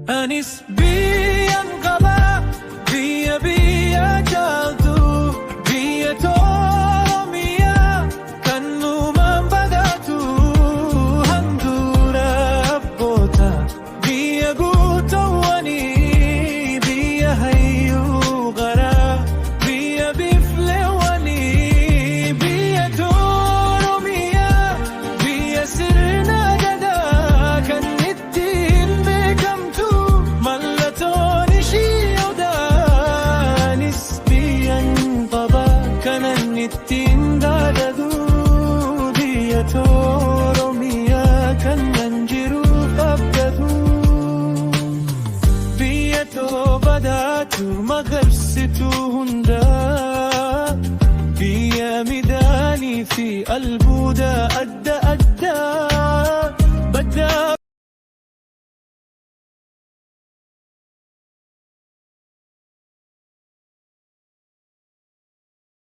Anis biyyan qaba, biyya caaltu, biyya Oromiyaa kan uumaan badhaatu, handhuura abboota biyya guutuuwwanii, biyya hayyuu qaraa, biyya bifleewwanii, biyya Oromiyaa, biyya sirna gadaa kan ittiin beekamtu, mallattoon ishii odaanis biyyan qaba kanan ittiin daadhatu, biyya Oromiyaa kanan jiruuf abdatu, biyya badhaatu magarsitu hundaa, biyya midhaanii fi albuuda adda